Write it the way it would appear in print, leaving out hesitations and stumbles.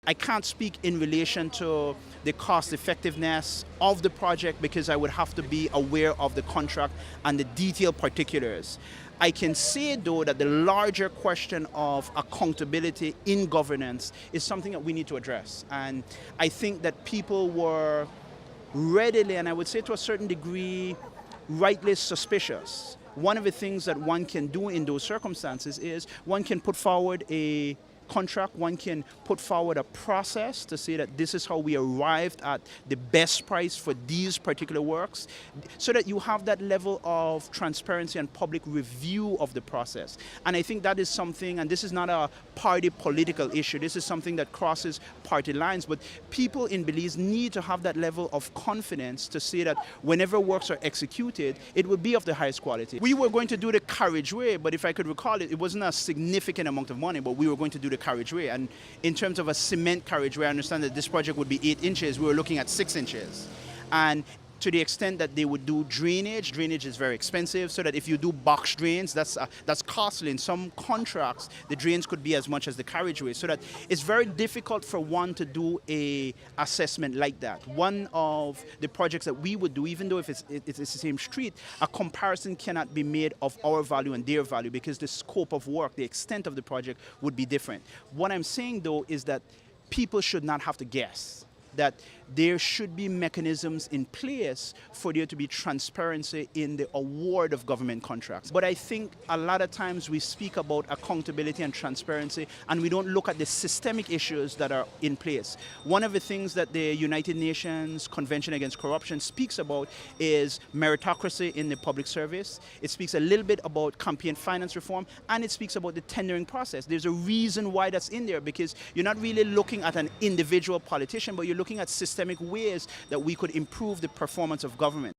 I can't speak in relation to the cost effectiveness of the project because I would have to be aware of the contract and the detailed particulars. I can say, though, that the larger question of accountability in governance is something that we need to address. And I think that people were readily, and I would say to a certain degree, rightly suspicious. One of the things that one can do in those circumstances is one can put forward a contract, one can put forward a process to say that this is how we arrived at the best price for these particular works, so that you have that level of transparency and public review of the process. And I think that is something, and this is not a party political issue, this is something that crosses party lines, but people in Belize need to have that level of confidence to say that whenever works are executed, it will be of the highest quality. We were going to do the carriageway, but if I could recall it, it wasn't a significant amount of money, but we were going to do the carriageway. And in terms of a cement carriageway, I understand that this project would be 8 inches. We were looking at 6 inches. And to the extent that they would do drainage, drainage is very expensive, so that if you do box drains, that's costly. In some contracts, the drains could be as much as the carriageway, so that it's very difficult for one to do a assessment like that. One of the projects that we would do, even though if it's the same street, a comparison cannot be made of our value and their value because the scope of work, the extent of the project would be different. What I'm saying, though, is that people should not have to guess, that there should be mechanisms in place for there to be transparency in the award of government contracts. But I think a lot of times we speak about accountability and transparency and we don't look at the systemic issues that are in place. One of the things that the United Nations Convention Against Corruption speaks about is meritocracy in the public service. It speaks a little bit about campaign finance reform, and it speaks about the tendering process. There's a reason why that's in there, because you're not really looking at an individual politician, but you're looking at systemic ways that we could improve the performance of government.